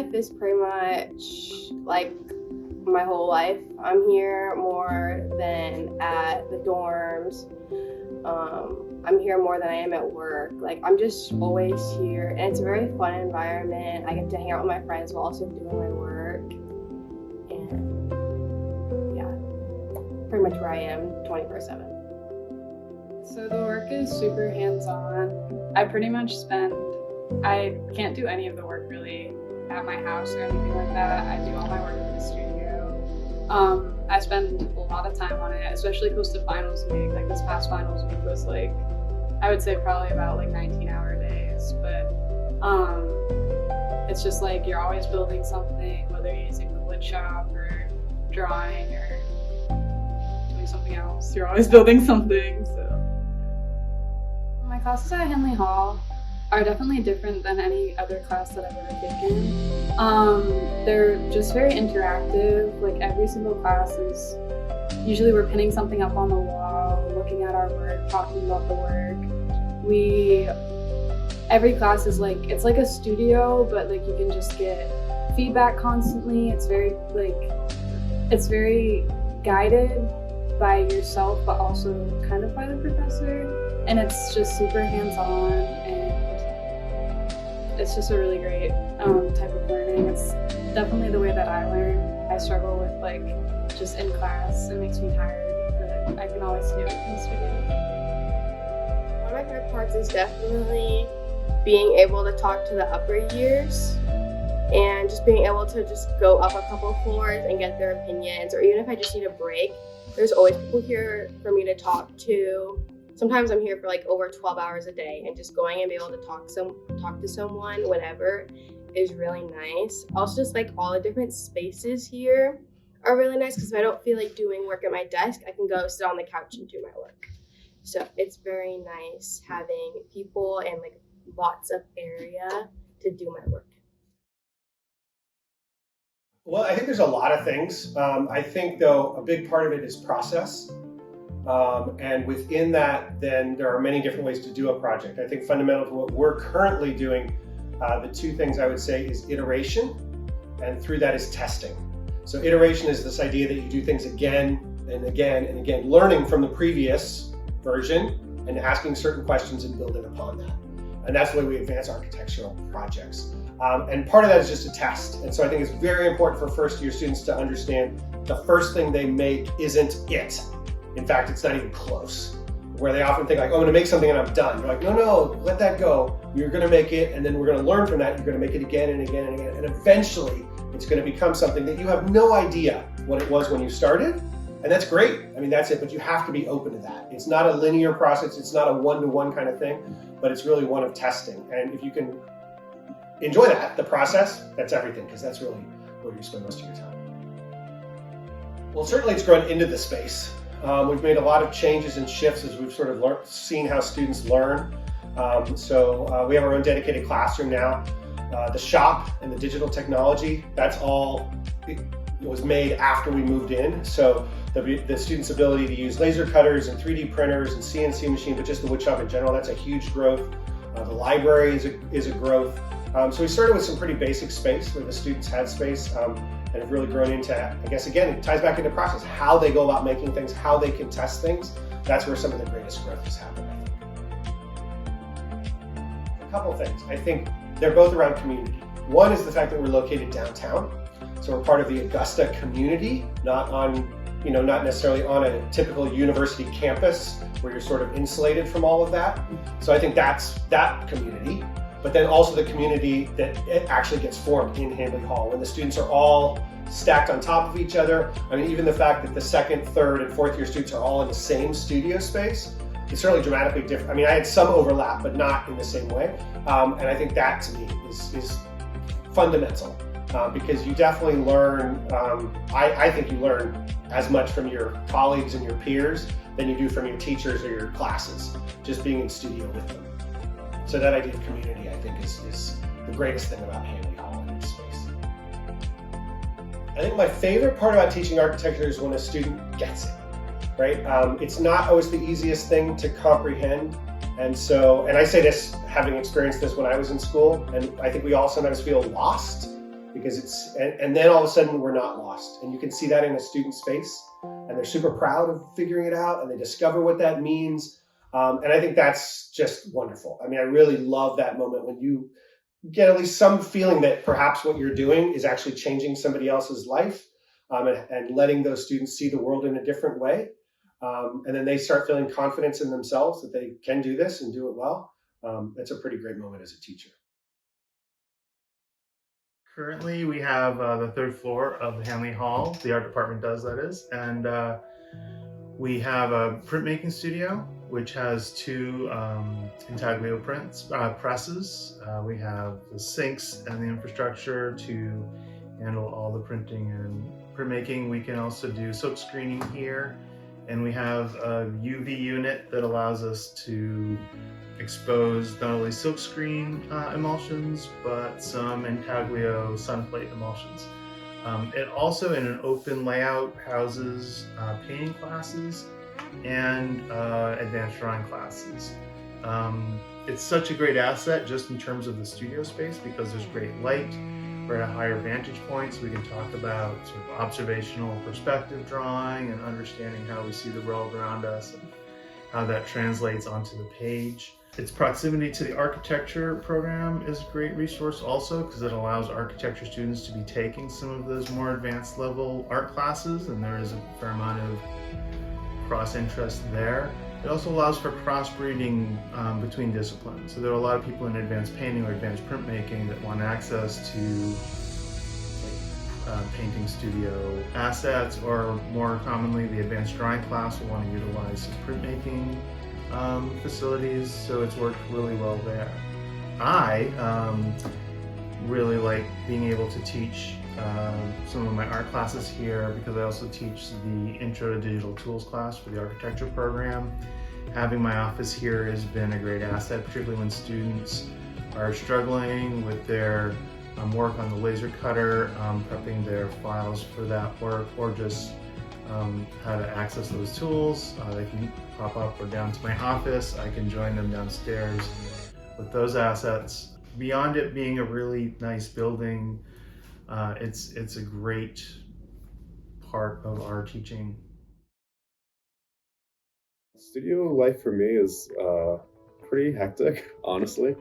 life is pretty much like my whole life. I'm here more than at the dorms. I'm here more than I am at work. Like, I'm just always here, and it's a very fun environment. I get to hang out with my friends while also doing my work. And yeah, pretty much where I am 24/7. So the work is super hands-on. I can't do any of the work really at my house or anything like that. I do all my work in the studio. I spend a lot of time on it, especially close to finals week. Like this past finals week was like, I would say probably about like 19-hour days, but it's just like you're always building something, whether you're using the wood shop or drawing or doing something else. You're always building something, so. My classes at Handley Hall are definitely different than any other class that I've ever taken. They're just very interactive. Like every single class is, usually we're pinning something up on the wall, looking at our work, talking about the work. Every class is like, it's like a studio, but like you can just get feedback constantly. It's very guided by yourself, but also kind of by the professor. And it's just super hands-on, and it's just a really great type of learning. It's definitely the way that I learn. I struggle with like just in class, it makes me tired, but I can always do it in the studio. One of my favorite parts is definitely being able to talk to the upper years and just being able to just go up a couple floors and get their opinions, or even if I just need a break, there's always people here for me to talk to. Sometimes I'm here for like over 12 hours a day, and just going and be able to talk to someone whenever is really nice. Also, just like all the different spaces here are really nice, because if I don't feel like doing work at my desk, I can go sit on the couch and do my work. So it's very nice having people and like lots of area to do my work. Well, I think there's a lot of things. I think though a big part of it is process. And within that, then there are many different ways to do a project. I think fundamental to what we're currently doing, the two things I would say is iteration, and through that is testing. So iteration is this idea that you do things again and again and again, learning from the previous version and asking certain questions and building upon that. And that's the way we advance architectural projects. And part of that is just a test. And so I think it's very important for first year students to understand the first thing they make isn't it. In fact, it's not even close. Where they often think like, oh, I'm gonna make something and I'm done. You're like, no, let that go. You're gonna make it, and then we're gonna learn from that. You're gonna make it again and again and again. And eventually, it's gonna become something that you have no idea what it was when you started. And that's great. I mean, that's it, but you have to be open to that. It's not a linear process. It's not a one-to-one kind of thing, but it's really one of testing. And if you can enjoy that, the process, that's everything, because that's really where you spend most of your time. Well, certainly it's grown into the space. We've made a lot of changes and shifts as we've sort of seen how students learn. So we have our own dedicated classroom now. The shop and the digital technology, that's all it was made after we moved in. So the students' ability to use laser cutters and 3D printers and CNC machine, but just the wood shop in general, that's a huge growth. The library is a growth. So we started with some pretty basic space where the students had space. And have really grown into, I guess, again, it ties back into process, how they go about making things, how they can test things. That's where some of the greatest growth has happened, I think. A couple things. I think they're both around community. One is the fact that we're located downtown. So we're part of the Augusta community, not necessarily on a typical university campus where you're sort of insulated from all of that. So I think that's that community. But then also the community that it actually gets formed in Handley Hall when the students are all stacked on top of each other. I mean, even the fact that the second, third, and fourth year students are all in the same studio space, it's certainly dramatically different. I mean, I had some overlap, but not in the same way. And I think that to me is fundamental because you definitely learn, I think you learn as much from your colleagues and your peers than you do from your teachers or your classes, just being in studio with them. So that idea of community, I think, is the greatest thing about Handley Hall in its space. I think my favorite part about teaching architecture is when a student gets it, right? It's not always the easiest thing to comprehend. And I say this, having experienced this when I was in school, and I think we all sometimes feel lost because and then all of a sudden we're not lost. And you can see that in a student's face, and they're super proud of figuring it out, and they discover what that means. And I think that's just wonderful. I mean, I really love that moment when you get at least some feeling that perhaps what you're doing is actually changing somebody else's life, and letting those students see the world in a different way. And then they start feeling confidence in themselves that they can do this and do it well. That's a pretty great moment as a teacher. Currently, we have the third floor of Handley Hall. The art department does, that is. And we have a printmaking studio, which has two intaglio presses. We have the sinks and the infrastructure to handle all the printing and printmaking. We can also do silk screening here. And we have a UV unit that allows us to expose not only silkscreen emulsions, but some intaglio sunplate emulsions. It also, in an open layout, houses painting classes and advanced drawing classes. It's such a great asset just in terms of the studio space because there's great light. We're at a higher vantage point, so we can talk about sort of observational perspective drawing and understanding how we see the world around us and how that translates onto the page. Its proximity to the architecture program is a great resource also because it allows architecture students to be taking some of those more advanced level art classes, and there is a fair amount of cross-interest there. It also allows for cross-breeding between disciplines. So there are a lot of people in advanced painting or advanced printmaking that want access to painting studio assets, or more commonly the advanced drawing class will want to utilize some printmaking facilities, so it's worked really well there. I really like being able to teach some of my art classes here because I also teach the Intro to Digital Tools class for the architecture program. Having my office here has been a great asset, particularly when students are struggling with their work on the laser cutter, prepping their files for that work, or just how to access those tools. They can pop up or down to my office. I can join them downstairs with those assets. Beyond it being a really nice building, it's a great part of our teaching. Studio life for me is pretty hectic, honestly.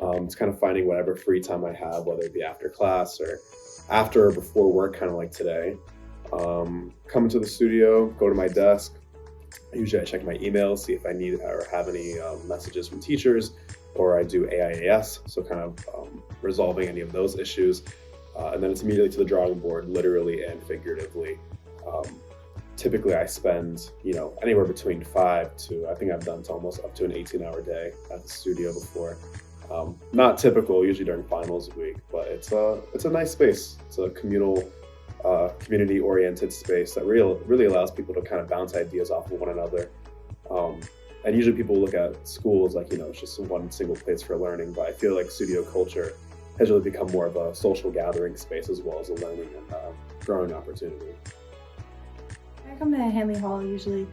It's kind of finding whatever free time I have, whether it be after class or after or before work, kind of like today. Come to the studio, go to my desk. Usually I check my emails, see if I need or have any messages from teachers, or I do AIAS, so kind of resolving any of those issues. And then it's immediately to the drawing board, literally and figuratively. Typically I spend, anywhere between 5 to, I think I've done almost up to an 18-hour day at the studio before. Not typical, usually during finals week, but it's a nice space. It's a communal, community-oriented space that really allows people to kind of bounce ideas off of one another. And usually people look at schools like, it's just one single place for learning, but I feel like studio culture has really become more of a social gathering space as well as a learning and growing opportunity. I come to Handley Hall usually.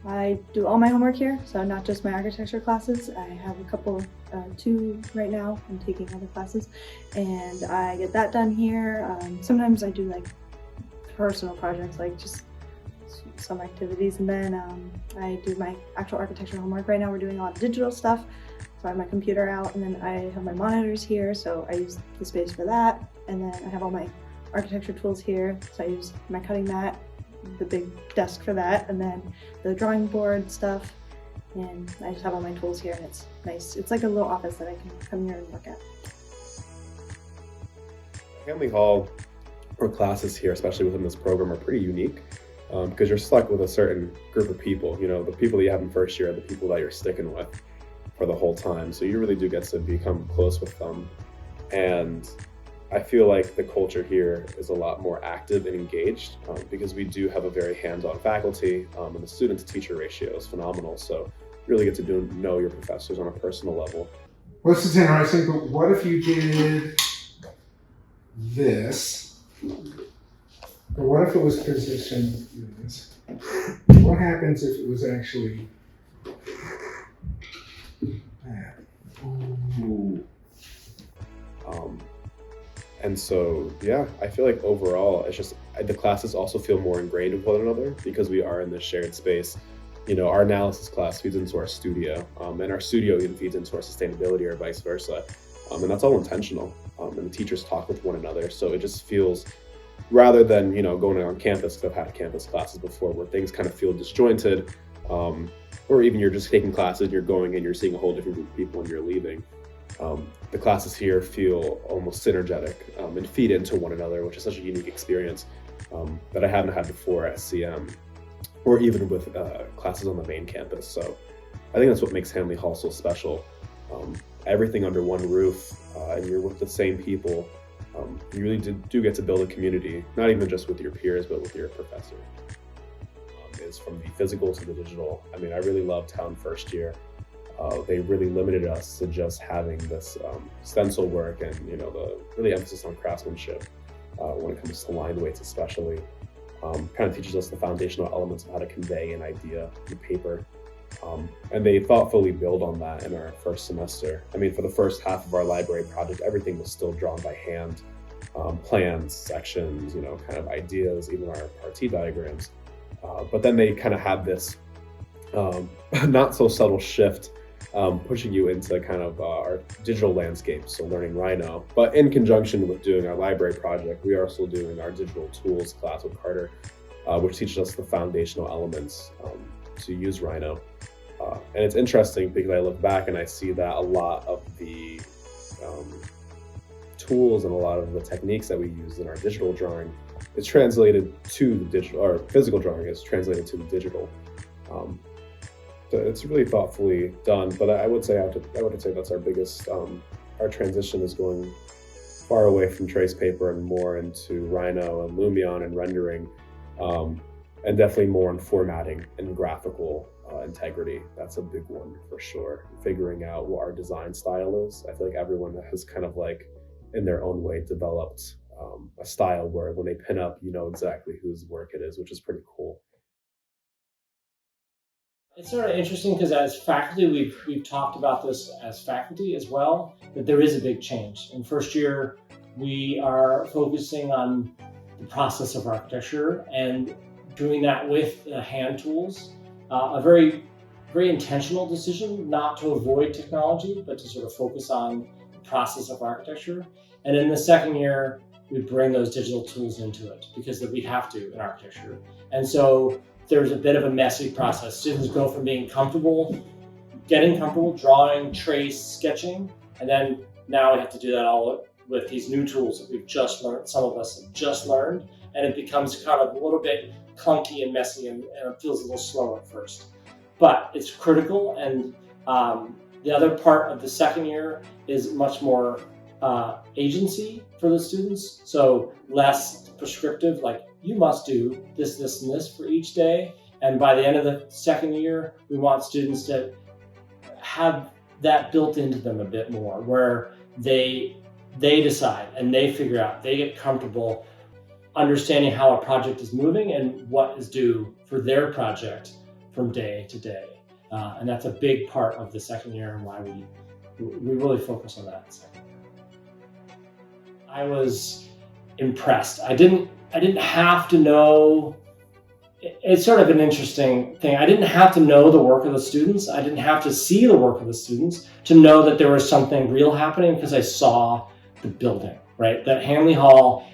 I do all my homework here, so not just my architecture classes. I have a couple, 2 right now. I'm taking other classes, and I get that done here. Sometimes I do like personal projects, like just some activities, and then I do my actual architecture homework. Right now we're doing a lot of digital stuff, so I have my computer out, and then I have my monitors here, so I use the space for that. And then I have all my architecture tools here, so I use my cutting mat, the big desk for that, and then the drawing board stuff, and I just have all my tools here, and it's nice. It's like a little office that I can come here and work at. Handley Hall, or classes here, especially within this program, are pretty unique because you're stuck with a certain group of people. The people that you have in first year are the people that you're sticking with for the whole time, so you really do get to become close with them. And I feel like the culture here is a lot more active and engaged because we do have a very hands-on faculty, and the student-to-teacher ratio is phenomenal. So you really get to know your professors on a personal level. Well, this is interesting, but what if you did this? Or what if it was positioned this? What happens if it was actually that? Ooh. And so, yeah, I feel like overall, it's just the classes also feel more ingrained with one another because we are in this shared space. Our analysis class feeds into our studio, and our studio even feeds into our sustainability or vice versa. And that's all intentional. And the teachers talk with one another. So it just feels, rather than, going on campus, because I've had campus classes before where things kind of feel disjointed, or even you're just taking classes and you're going and you're seeing a whole different group of people and you're leaving. The classes here feel almost synergetic and feed into one another, which is such a unique experience that I haven't had before at CM, or even with classes on the main campus. So I think that's what makes Handley Hall so special. Everything under one roof, and you're with the same people. You really do get to build a community, not even just with your peers, but with your professor. It's from the physical to the digital. I mean, I really loved how in first year, they really limited us to just having this stencil work and, the really emphasis on craftsmanship when it comes to line weights especially. Kind of teaches us the foundational elements of how to convey an idea through paper. And they thoughtfully build on that in our first semester. I mean, for the first half of our library project, everything was still drawn by hand. Plans, sections, kind of ideas, even our T diagrams. But then they kind of had this not so subtle shift, pushing you into kind of our digital landscape, so learning Rhino. But in conjunction with doing our library project, we are also doing our digital tools class with Carter, which teaches us the foundational elements to use Rhino. And it's interesting because I look back and I see that a lot of the tools and a lot of the techniques that we use in our digital drawing is translated to the digital, or physical drawing is translated to the digital. So it's really thoughtfully done, but I would say that's our biggest, our transition is going far away from trace paper and more into Rhino and Lumion and rendering, and definitely more in formatting and graphical integrity. That's a big one for sure. Figuring out what our design style is. I feel like everyone has kind of like, in their own way, developed a style where when they pin up, exactly whose work it is, which is pretty cool. It's sort of interesting because as faculty, we've talked about this as faculty as well, that there is a big change. In first year, we are focusing on the process of architecture and doing that with hand tools. A very, very intentional decision not to avoid technology, but to sort of focus on the process of architecture. And in the second year, we bring those digital tools into it because we have to in architecture. And so there's a bit of a messy process. Students go from being getting comfortable drawing, trace, sketching, and then now we have to do that all with these new tools that we've just learned, some of us have just learned, and it becomes kind of a little bit clunky and messy and it feels a little slow at first. But it's critical, and the other part of the second year is much more agency for the students, so less prescriptive, like you must do this, this, and this for each day. And by the end of the second year, we want students to have that built into them a bit more, where they decide and they figure out, they get comfortable understanding how a project is moving and what is due for their project from day to day. And that's a big part of the second year and why we really focus on that second year. I was impressed. I didn't have to know. It's sort of an interesting thing. I didn't have to know the work of the students. I didn't have to see the work of the students to know that there was something real happening because I saw the building, right? That Handley Hall,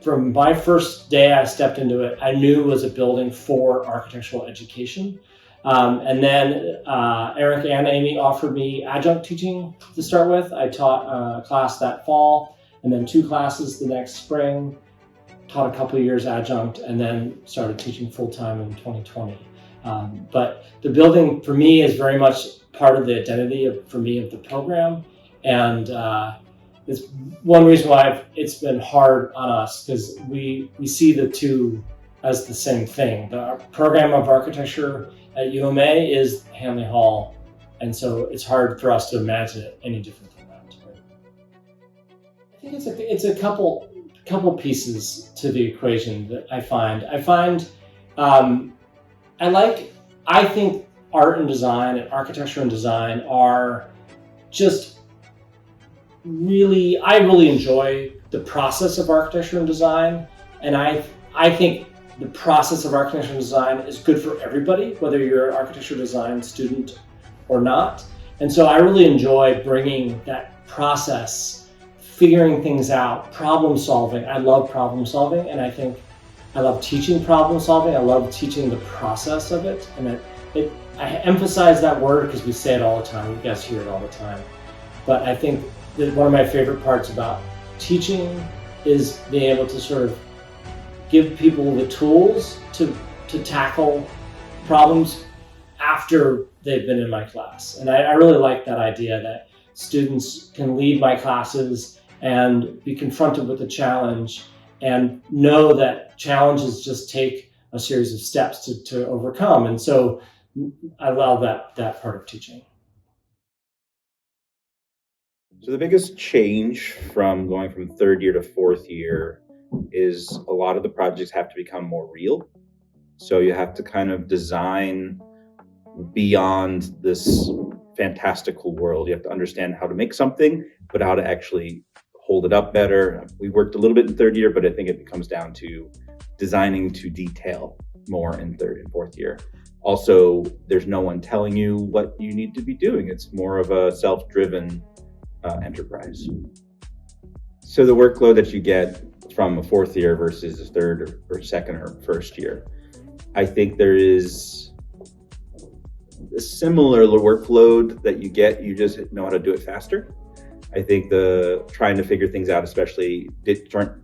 from my first day I stepped into it, I knew it was a building for architectural education. And then Eric and Amy offered me adjunct teaching to start with. I taught a class that fall and then 2 classes the next spring. Taught a couple of years adjunct and then started teaching full-time in 2020. But the building for me is very much part of the identity for me of the program. And it's one reason why it's been hard on us, because we see the two as the same thing. The program of architecture at UMA is Handley Hall. And so it's hard for us to imagine it any different than that. Right? I think it's a couple pieces to the equation that I find. I think art and design and architecture and design are just I really enjoy the process of architecture and design. And I think the process of architecture and design is good for everybody, whether you're an architecture design student or not. And so I really enjoy bringing that process, figuring things out, problem solving. I love problem solving, and I think I love teaching problem solving. I love teaching the process of it. And I emphasize that word because we say it all the time. You guys hear it all the time. But I think that one of my favorite parts about teaching is being able to sort of give people the tools to tackle problems after they've been in my class. And I really like that idea that students can leave my classes and be confronted with a challenge and know that challenges just take a series of steps to overcome. And so I love that part of teaching. So the biggest change from going from third year to fourth year is a lot of the projects have to become more real. So you have to kind of design beyond this fantastical world. You have to understand how to make something, but how to actually hold it up better. We worked a little bit in third year, but I think it comes down to designing to detail more in third and fourth year. Also, there's no one telling you what you need to be doing. It's more of a self-driven enterprise. So the workload that you get from a fourth year versus a third or second or first year, I think there is a similar workload that you get, you just know how to do it faster. I think the trying to figure things out, especially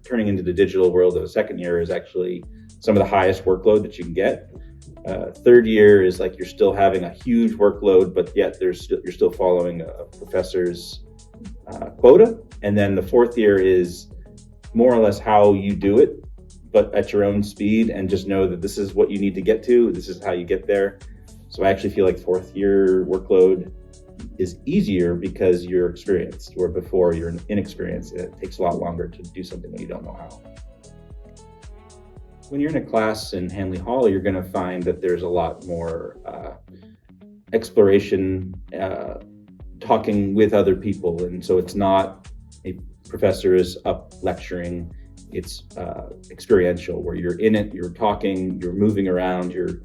turning into the digital world of a second year, is actually some of the highest workload that you can get. Third year is like you're still having a huge workload, but yet you're still following a professor's quota. And then the fourth year is more or less how you do it, but at your own speed, and just know that this is what you need to get to. This is how you get there. So I actually feel like fourth year workload is easier because you're experienced, where before you're inexperienced. It takes a lot longer to do something when you don't know how. When you're in a class in Handley Hall, you're going to find that there's a lot more exploration, talking with other people. And so it's not a professor is up lecturing, it's experiential, where you're in it, you're talking, you're moving around, you're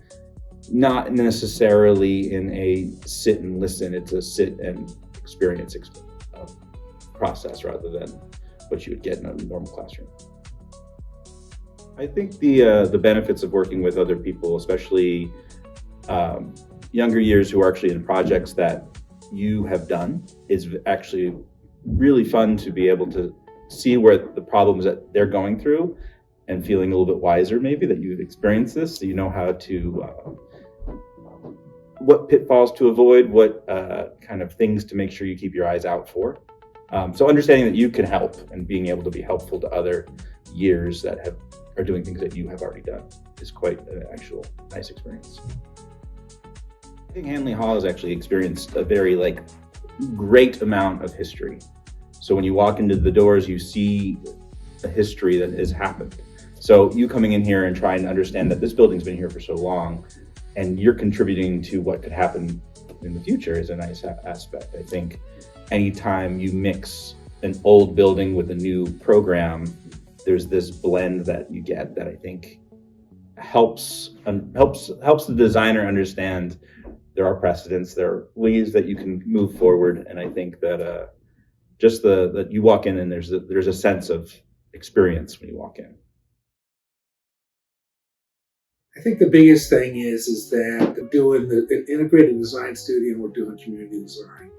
not necessarily in a sit and listen. It's a sit and experience process rather than what you would get in a normal classroom. I think the benefits of working with other people, especially younger years who are actually in projects that you have done, is actually really fun to be able to see where the problems that they're going through and feeling a little bit wiser maybe that you've experienced this, so you know how to what pitfalls to avoid, what kind of things to make sure you keep your eyes out for. So understanding that you can help and being able to be helpful to other years that are doing things that you have already done is quite an actual nice experience. I think Handley Hall has actually experienced a very great amount of history. So when you walk into the doors, you see a history that has happened. So you coming in here and trying to understand that this building's been here for so long, and you're contributing to what could happen in the future is a nice aspect. I think anytime you mix an old building with a new program, there's this blend that you get that I think helps the designer understand there are precedents, there are ways that you can move forward, and I think that just that you walk in and there's a sense of experience when you walk in. I think the biggest thing is that doing the integrated design studio, and we're doing community design.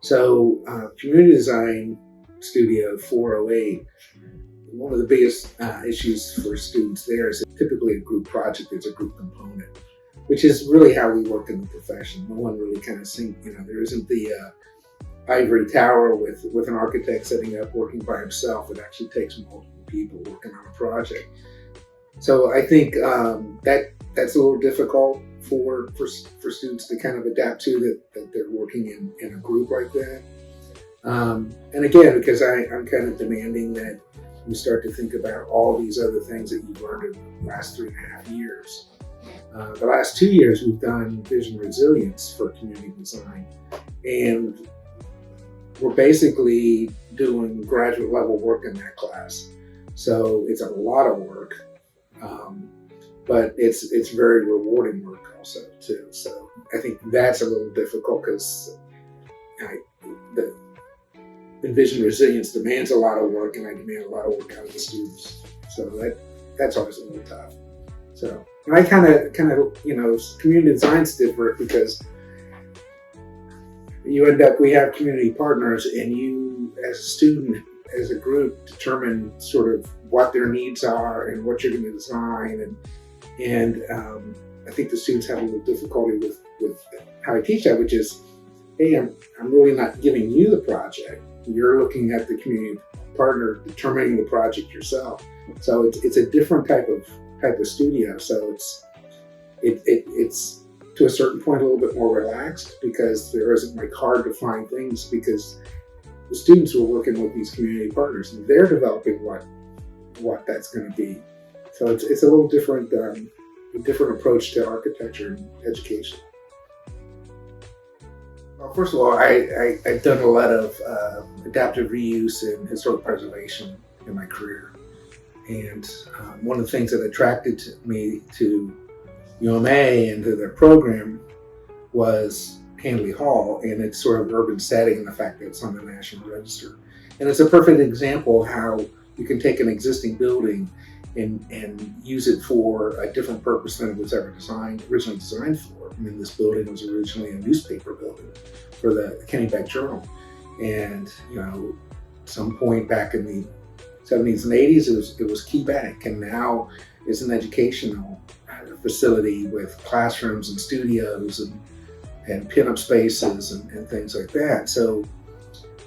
So community design studio 408, one of the biggest issues for students there is typically a group project. There's a group component, which is really how we work in the profession. No one really kind of there isn't the ivory tower with an architect sitting up working by himself. It actually takes multiple people working on a project. So I think that's a little difficult for students to kind of adapt to, that they're working in a group like that. And again, because I'm kind of demanding that you start to think about all these other things that you've learned in the last 3.5 years. The last 2 years, we've done vision resilience for community design. And we're basically doing graduate level work in that class. So it's a lot of work, but it's very rewarding work also too. So I think that's a little difficult because the Envision Resilience demands a lot of work, and I demand a lot of work out of the students. So that's always a little tough. So and I kind of community design's different because we have community partners, and you as a student, as a group, determine sort of what their needs are and what you're going to design, and I think the students have a little difficulty with how I teach that, which is, hey, I'm really not giving you the project. You're looking at the community partner determining the project yourself. So it's a different type of studio. So it's to a certain point a little bit more relaxed because there isn't like hard to find things, because the students who are working with these community partners, and they're developing what that's going to be. So it's a little different, a different approach to architecture and education. Well, first of all, I've done a lot of adaptive reuse and historic preservation in my career. And one of the things that attracted me to UMA and to their program was Handley Hall and its sort of urban setting and the fact that it's on the National Register. And it's a perfect example of how you can take an existing building and use it for a different purpose than it was ever originally designed for. I mean, this building was originally a newspaper building for the Kennebec Journal. And, some point back in the 70s and 80s, it was Key Bank, and now it's an educational facility with classrooms and studios and pinup spaces and things like that. So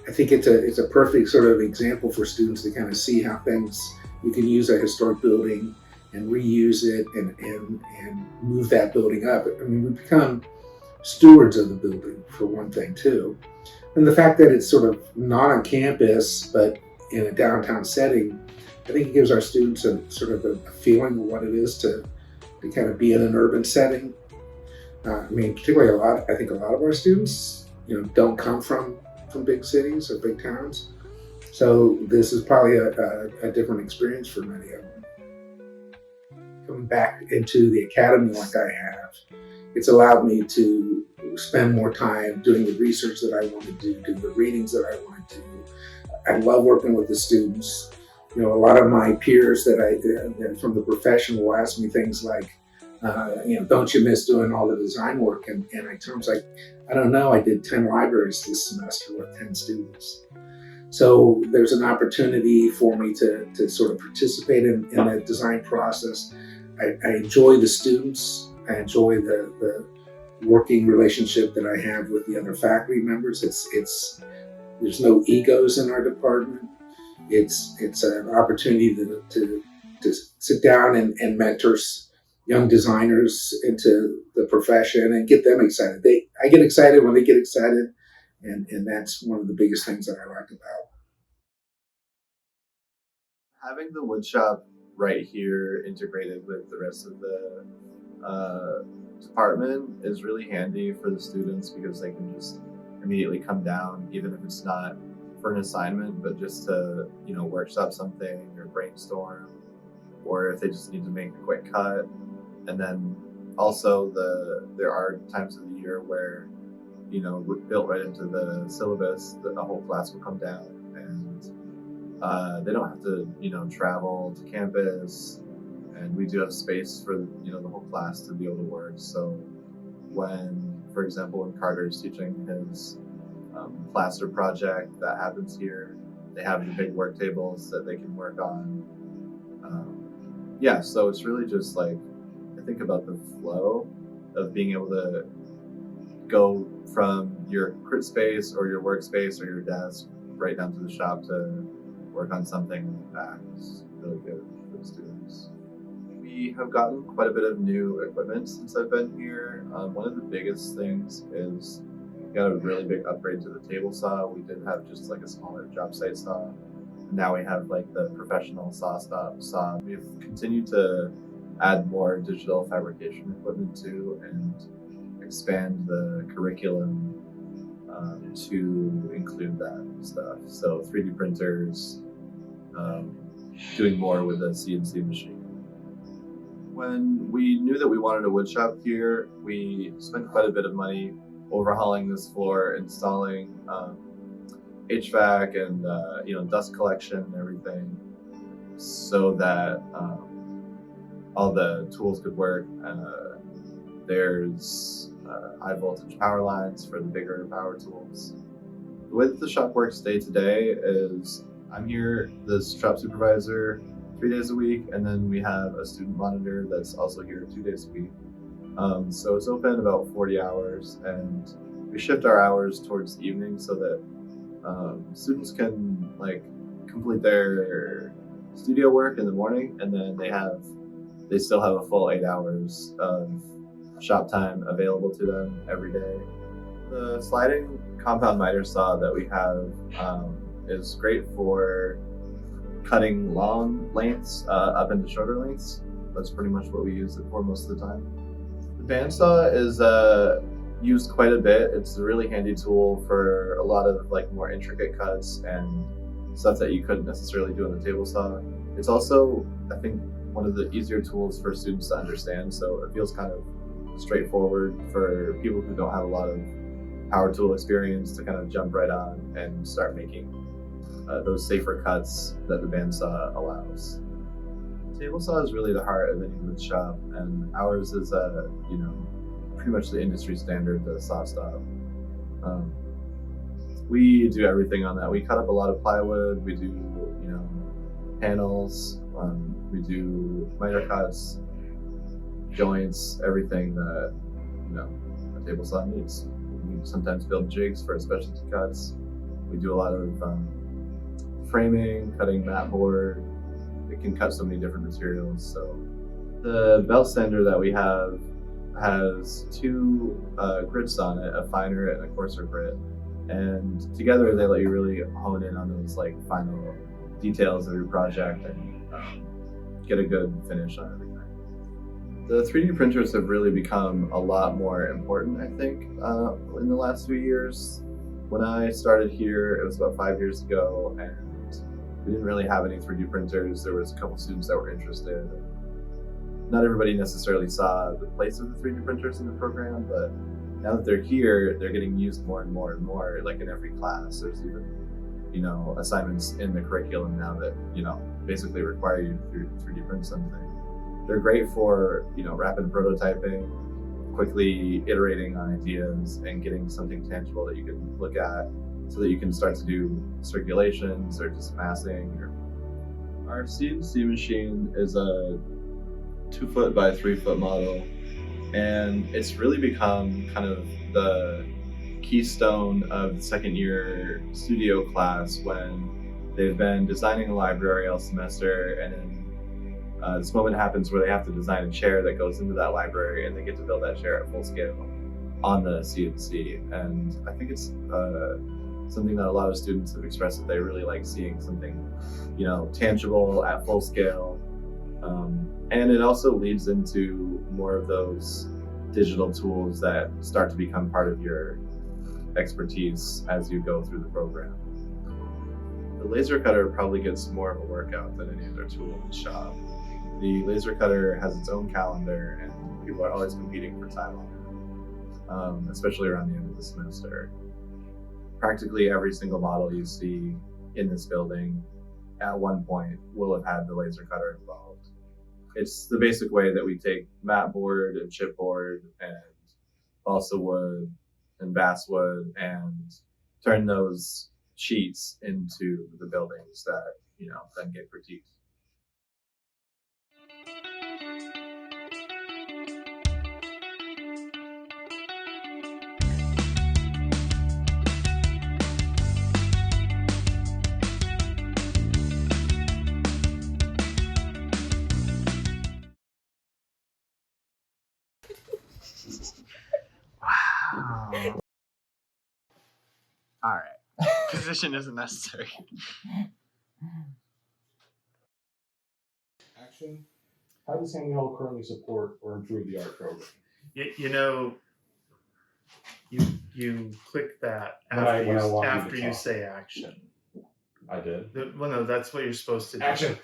I think it's a perfect sort of example for students to kind of see how you can use a historic building and reuse it and move that building up. I mean, we become stewards of the building, for one thing, too. And the fact that it's sort of not on campus, but in a downtown setting, I think it gives our students a sort of a feeling of what it is to kind of be in an urban setting. I mean, particularly I think a lot of our students, don't come from big cities or big towns. So this is probably a different experience for many of them. Coming back into the academy like I have, it's allowed me to spend more time doing the research that I want to do the readings that I want to do. I love working with the students. A lot of my peers that from the profession will ask me things like, don't you miss doing all the design work? And I tell them, like, I don't know, I did 10 libraries this semester with 10 students. So there's an opportunity for me to sort of participate in that design process. I enjoy the students. I enjoy the working relationship that I have with the other faculty members. There's no egos in our department. It's an opportunity to sit down and mentor young designers into the profession and get them excited. I get excited when they get excited, and that's one of the biggest things that I like about. Having the woodshop right here integrated with the rest of the department is really handy for the students because they can just immediately come down, even if it's not for an assignment, but just to workshop something or brainstorm, or if they just need to make a quick cut. And then also there are times of the year where built right into the syllabus that the whole class will come down, and they don't have to travel to campus, and we do have space for the whole class to be able to work. So when, for example, when Carter's teaching his plaster project that happens here, they have the big work tables that they can work on. So it's really just like, I think about the flow of being able to go from your crit space or your workspace or your desk right down to the shop to work on something like that. It's really good for the students. We have gotten quite a bit of new equipment since I've been here. One of the biggest things is we got a really big upgrade to the table saw. We did have just like a smaller job site saw. Now we have like the professional saw. We've continued to add more digital fabrication equipment too, and expand the curriculum to include that stuff. So 3D printers, doing more with a CNC machine. When we knew that we wanted a wood shop here, we spent quite a bit of money overhauling this floor, installing HVAC and dust collection and everything, so that all the tools could work. There's high voltage power lines for the bigger power tools. The way that the shop works day to day is I'm here, the shop supervisor, 3 days a week, and then we have a student monitor that's also here 2 days a week. So it's open about 40 hours, and we shift our hours towards the evening so that students can complete their studio work in the morning, and then they still have a full 8 hours of shop time available to them every day. The sliding compound miter saw that we have is great for cutting long lengths up into shorter lengths. That's pretty much what we use it for most of the time. The bandsaw is used quite a bit. It's a really handy tool for a lot of more intricate cuts and stuff that you couldn't necessarily do on the table saw. It's also, I think, one of the easier tools for students to understand, so it feels kind of straightforward for people who don't have a lot of power tool experience to kind of jump right on and start making those safer cuts that the bandsaw allows. Table saw is really the heart of any wood shop, and ours is pretty much the industry standard, the saw stop. We do everything on that. We cut up a lot of plywood. We do panels. We do miter cuts, joints, everything that a table saw needs. We sometimes build jigs for specialty cuts. We do a lot of framing, cutting mat board. It can cut so many different materials. So the belt sander that we have has 2 grits on it, a finer and a coarser grit, and together they let you really hone in on those final details of your project and get a good finish on everything. The 3D printers have really become a lot more important, I think, in the last few years. When I started here, it was about 5 years ago, and we didn't really have any 3D printers. There was a couple students that were interested. Not everybody necessarily saw the place of the 3D printers in the program, but now that they're here, they're getting used more and more and more, in every class. There's even, assignments in the curriculum now that, basically require you to 3D print something. They're great for, rapid prototyping, quickly iterating on ideas and getting something tangible that you can look at so that you can start to do circulations or just massing. Our CNC machine is a 2-foot by 3-foot model, and it's really become kind of the keystone of the second year studio class when they've been designing a library all semester, and then this moment happens where they have to design a chair that goes into that library, and they get to build that chair at full scale on the CNC. And I think it's something that a lot of students have expressed that they really like seeing something, tangible at full scale. And it also leads into more of those digital tools that start to become part of your expertise as you go through the program. The laser cutter probably gets more of a workout than any other tool in the shop. The laser cutter has its own calendar, and people are always competing for time on it, especially around the end of the semester. Practically every single model you see in this building at one point will have had the laser cutter involved. It's the basic way that we take mat board and chipboard and balsa wood and basswood and turn those sheets into the buildings that then get critiqued. Wow. All right. Position isn't necessary. Action. How does Handley Hall currently support or improve the art program? You click that When I after walk you to after you talk. say action. I did. Well, no, that's what you're supposed to do. Action.